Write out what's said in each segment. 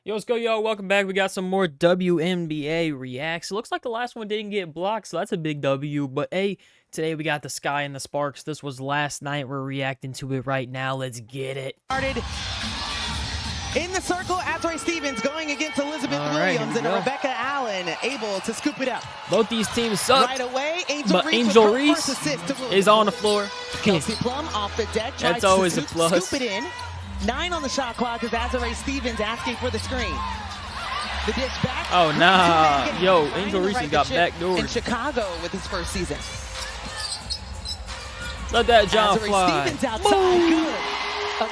Yo, let's go, yo. Welcome back. We got some more WNBA reacts. It looks like the last one didn't get blocked, so that's a big W. But, hey, today we got the Sky and the Sparks. This was last night. We're reacting to it right now. Let's get it. Started in the circle, Azrae Stevens going against Elizabeth Williams, and Rebecca Allen able to scoop it up. Both these teams suck. Right away, Angel Reese is on the floor. Kelsey Plum off the deck. That's always a plus. Scoop it in. 9 on the shot clock as Azrae Stevens asking for the screen. The dish back. Oh, nah. Yo, Angel Reese got backdoored. In Chicago with his first season. Let that John fly. Stevens outside. Good.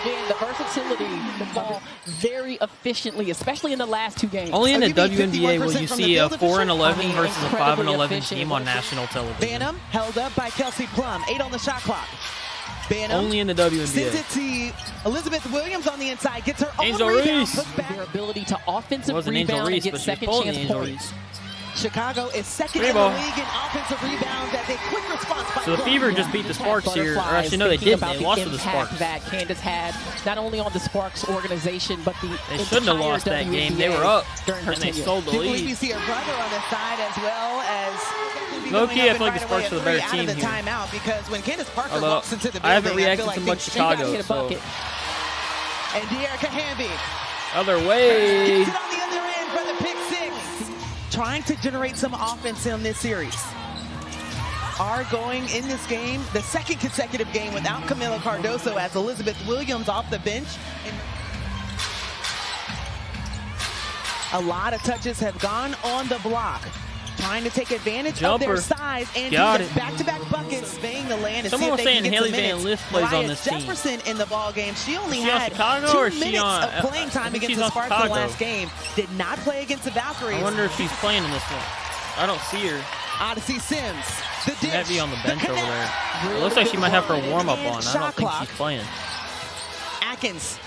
Again, the versatility, the ball very efficiently, especially in the last two games. Only in the WNBA will you see a 4-11 versus a 5-11 team on national television. Banham held up by Kelsey Plum. 8 on the shot clock. Banham only in the WNBA. Sends it to Elizabeth Williams on the inside. Gets her Angel own rebound. Reese. Their ability to offensive wasn't rebound Angel Reese, and get but she was second pulling chance Angel points. Reese. Chicago is second in the league in offensive rebounds as a quick response by So the Fever just beat the Sparks here. Or actually, no, they didn't. They lost to the Sparks. That Candace had not only on the Sparks organization, but they shouldn't have lost that game. They were up, during her and they tenure. stole the lead. We see her brother on the side as well as low-key, I feel like the Sparks are the better team here. Timeout because when Candace Parker Although, walks into the building, I haven't reacted to like much Chicago, so. And De'Erica Hamby. Other way. Gets it on the other end for the pick six. Trying to generate some offense in this series. Are going in this game, the second consecutive game without Camila Cardoso as Elizabeth Williams off the bench. A lot of touches have gone on the block. Trying to take advantage of their size and back-to-back buckets, surveying the land and someone was saying Haley Van Lith plays on this team. Jefferson in the ball game. She only had Chicago, 2 minutes of playing time against the Sparks in the last game. Did not play against the Valkyries. I wonder if she's playing in this one. I don't see her. Odyssey Sims. The dish. She might be on the bench over there. It looks like she might have her warm-up on. I don't think she's playing. Atkins.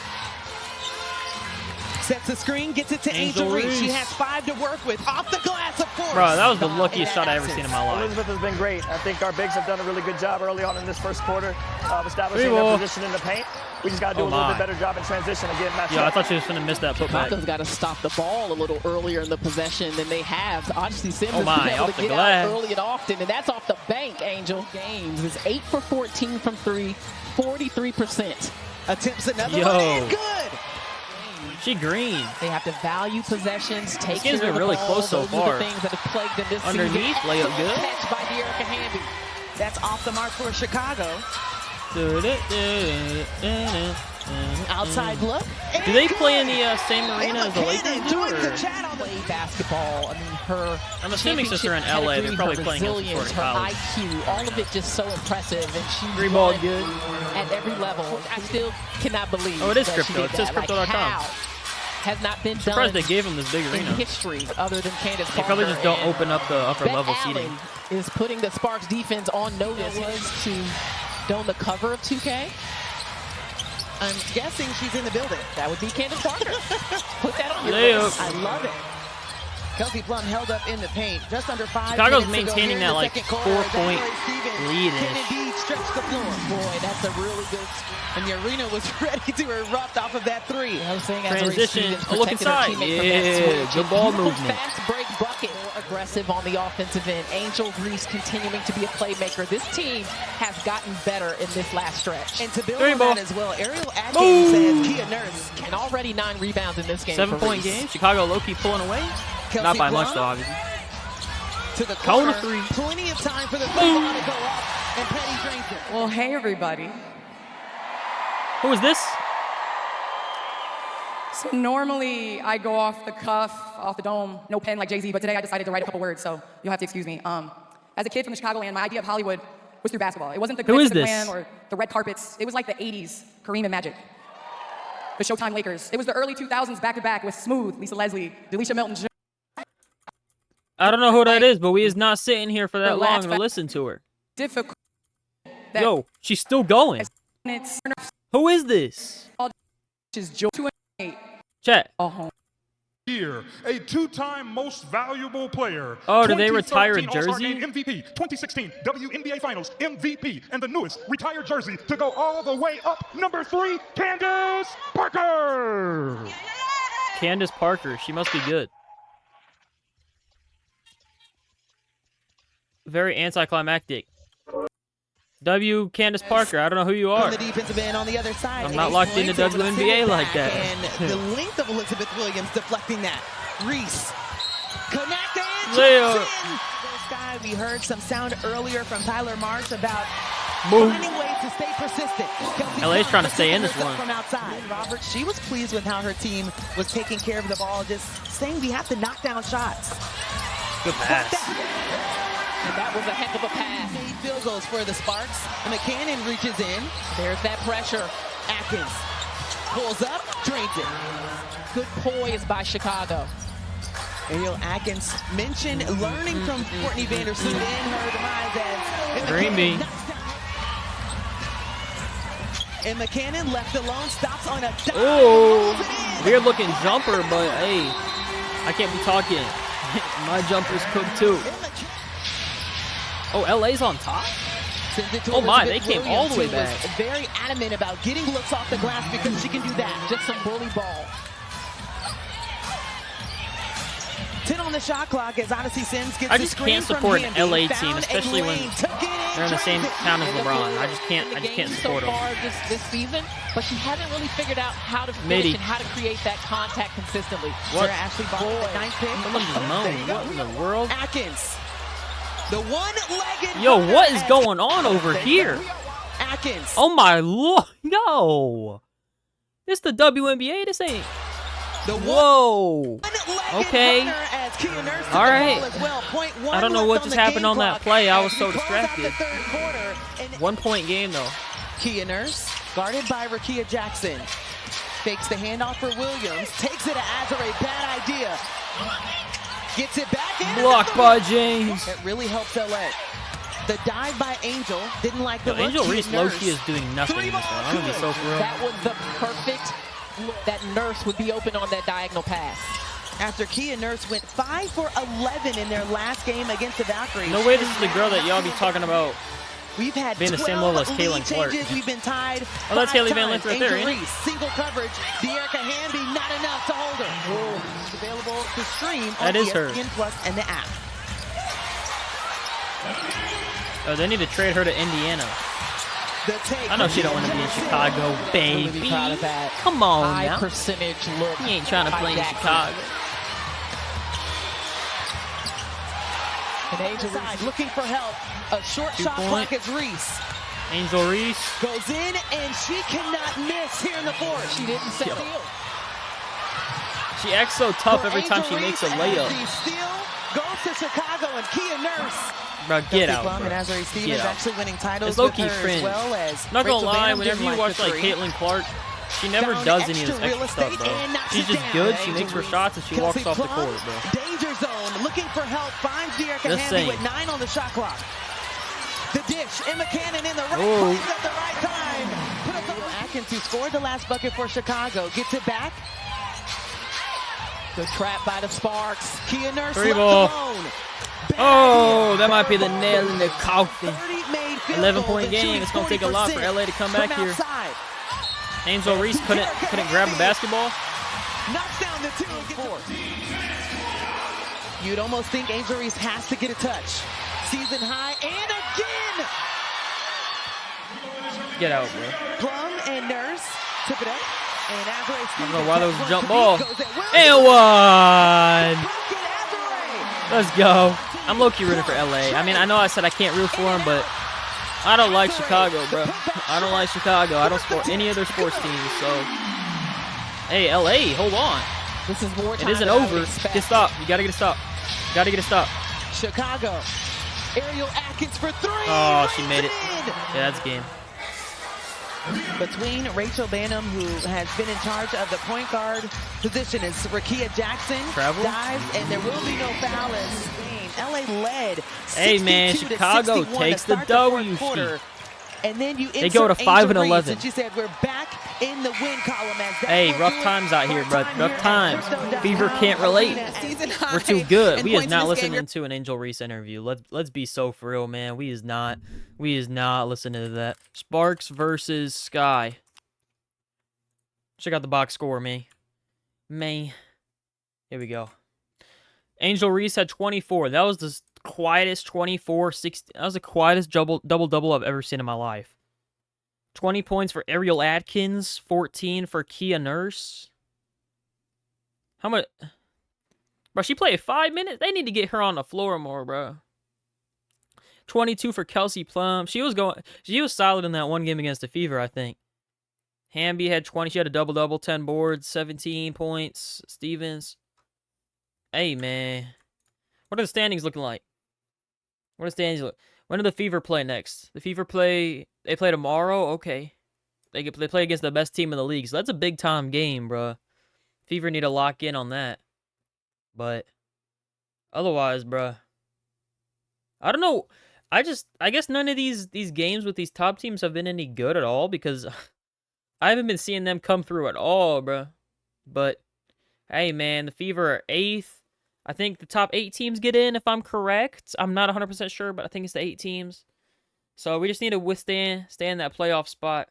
Sets the screen, gets it to Angel Reese. She has 5 to work with. Off the glass, of course. Bro, that was the luckiest shot I ever seen in my life. Elizabeth has been great. I think our bigs have done a really good job early on in this first quarter of establishing their position in the paint. We just got to do a little bit better job in transition and getting matched up. I thought she was going to miss that putback. Chicago's got to stop the ball a little earlier in the possession than they have. Odyssey Sims is able to get out early and often, and that's off the bank, Angel. Games is 8 for 14 from 3, 43%. Attempts another one, and good. She green. They have to value possessions, take this game's been really close so far. Things that have plagued them this underneath, season. layup good. Catch by De'Erica Hamby. That's off the mark for Chicago. Outside look. Do they play in the same arena as the Lakers do? Play basketball. I mean, I'm assuming since they're in LA, they're probably playing against her college. IQ, all of it just so impressive, and she Three ball good at every level. I still cannot believe. Oh, it is crypto. It says crypto.com. Has not been done. Surprised they gave him this big arena. In history, other than Candace Parker. They probably just don't open up the upper level seating. Is putting the Sparks defense on notice to don the cover of 2K. I'm guessing she's in the building. That would be Candace Parker. Put that on your list. I love it. Kelsey Plum held up in the paint. Just under 5 Chicago's minutes maintaining that like 4-point lead. Can indeed stretch the floor. Boy, that's a really good. And the arena was ready to erupt off of that 3. Transition. Oh, look inside. Yeah, good ball movement. Fast break bucket. More aggressive on the offensive end. Angel Reese continuing to be a playmaker. This team has gotten better in this last stretch. And to build on that as well, Ariel Atkins says Kia Nurse. And already 9 rebounds in this game. 7-point game. Chicago low-key pulling away. Kelsey Not by Plum much, though, obviously. To the corner. 3. Plenty of time for the three ball to go up. And Petty drains it. Well, hey, everybody. Who is this? So normally I go off the cuff, off the dome, no pen like Jay-Z, but today I decided to write a couple words, so you'll have to excuse me. As a kid from the Chicagoland, my idea of Hollywood was through basketball. It wasn't the glitz of the glam or the red carpets. It was like the 80s, Kareem and Magic. The Showtime Lakers. It was the early 2000s back-to-back with Smooth, Lisa Leslie, Delisha Milton. I don't know who that is, but we is not sitting here for that long to listen to her. Difficult. Yo, she's still going. Who is this? Chat. Year, a 2-time most valuable player. Oh, did they retire a jersey? All-Star Game MVP, 2016 WNBA Finals MVP, and the newest retired jersey to go all the way up, number 3, Candace Parker. Candace Parker. She must be good. Very anticlimactic. W. Candace Parker. I don't know who you are. On the defensive end on the other side. I'm not locked into WNBA like that. And the length of Elizabeth Williams deflecting that. Reese connected. Leo. Sky, we heard some sound earlier from Tyler Marsh about Boom. finding ways to stay persistent. LA's trying to stay in this one. From outside. Robert, she was pleased with how her team was taking care of the ball, just saying we have to knock down shots. Good pass. And that was a heck of a pass. 8 field goals for the Sparks. McCannon reaches in. There's that pressure. Atkins pulls up, drains it. Good poise by Chicago. Ariel Atkins mentioned learning from Courtney Vandersloot in her demise as Green bean. And McCannon left alone, stops on a dive. Oh, weird looking jumper, but hey, I can't be talking. My jumper's cooked too. Oh, LA's on top? Oh my, they came all the way back. Very adamant about getting looks off the glass because she can do that. Just some bully ball. 10 on the shot clock as Odyssey Sims gets I just can't support an LA team, especially when they're in the same town as LeBron. I just can't support them. So far this season, but she hasn't really figured out how to finish and how to create that contact consistently. What? Ashley Ball, 9th pick. What in the world? Atkins. The one-legged. Yo, what is going on over here? Atkins. Oh my lord, no. This the WNBA, this ain't. Whoa. Okay. All right. I don't know what just happened on that play. I was so distracted. 1 point game though. Kia Nurse, guarded by Rakia Jackson. Fakes the handoff for Williams. Takes it to Azare. Bad idea. Gets it back in. Blocked by James. It really helps LA. The dive by Angel. Didn't like the Angel Reese low-key is doing nothing in this one. I'm gonna be so for real. That was the perfect look. That Nurse would be open on that diagonal pass. After Kia Nurse went 5 for 11 in their last game against the Valkyries. No way this is the girl that y'all be talking about. We've had being the same level as Kaylin Clark. We've been tied. Oh, that's Haley Van Lith right there, ain't it? Single coverage. De'Erica Hamby, not enough to hold her. It's available to stream on ESPN Plus and the app. Oh, they need to trade her to Indiana. I know she don't want to be in Chicago, baby. Really proud of that. Come on high now. Percentage look. He ain't trying to play in Chicago. And Angel Reese looking for help. A short shot clock is Reese. Angel Reese goes in and she cannot miss here in the fourth. She didn't steal. She acts so tough every time she makes a layup. The steal goes to Chicago and Kia Nurse. Bro, get out, bro. And Azare Stevens actually winning titles it's low-key with her cringe. As well as not gonna lie, whenever you watch like Caitlin Clark, she never does any of this extra stuff, bro. She's just good. She makes her shots and she walks off the court, bro. Danger zone, looking for help. Finds De'Erica Hamby with 9 on the shot clock. The dish, Emma Cannon in the right place at the right time. Atkins, who scored the last bucket for Chicago, gets it back. Good trap by the Sparks. Kia Nurse left alone. Oh, that might be the nail in the coffin. 11-point game. It's gonna take a lot for LA to come back here. Angel Reese couldn't grab the basketball. Knocks down the 2 and gets 4. You'd almost think Angel Reese has to get a touch. Season high and again. Get out, bro. Plum and Nurse tip it up. And Azare I don't know why there was a jump ball. And one. Let's go. I'm low-key rooting for LA. I mean, I know I said I can't root for them, but I don't like Chicago, bro. I don't like Chicago. I don't support any other sports teams, so. Hey, LA, hold on. This is more time. It isn't over. Get stopped. You gotta get a stop. Gotta get a stop. Chicago. Ariel Atkins for 3. Oh, she made it. Yeah, that's game. Between Rachel Banham, who has been in charge of the point guard position, is Rakia Jackson. Dives, and there will be no foul in this game. LA led. Hey, man, Chicago takes the W. And then they go to 5 and 11. She said we're back in the win column. Hey, rough times out here, bro. Rough times. Fever can't relate. We're too good. We is not listening to an Angel Reese interview. Let's be so for real, man. We is not listening to that. Sparks versus Sky. Check out the box score, man. Here we go. Angel Reese had 24. That was the quietest 24, 60. That was the quietest double-double I've ever seen in my life. 20 points for Ariel Atkins. 14 for Kia Nurse. How much? Bro, she played 5 minutes? They need to get her on the floor more, bro. 22 for Kelsey Plum. She was solid in that one game against the Fever, I think. Hamby had 20. She had a double-double, 10 boards, 17 points. Stevens. Hey, man. What are the standings looking like? What are the standings look? When do the Fever play next? The Fever play... They play tomorrow? Okay. They play against the best team in the league, so that's a big-time game, bro. Fever need to lock in on that. But... Otherwise, bro. I don't know. I guess none of these games with these top teams have been any good at all, because... I haven't been seeing them come through at all, bro. But... Hey, man. The Fever are 8th. I think the top 8 teams get in, if I'm correct. I'm not 100% sure, but I think it's the 8 teams. So we just need to stay in that playoff spot.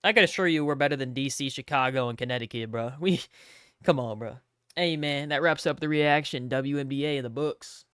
I can assure you we're better than DC, Chicago, and Connecticut, bro. Come on, bro. Hey, man, that wraps up the reaction. WNBA in the books.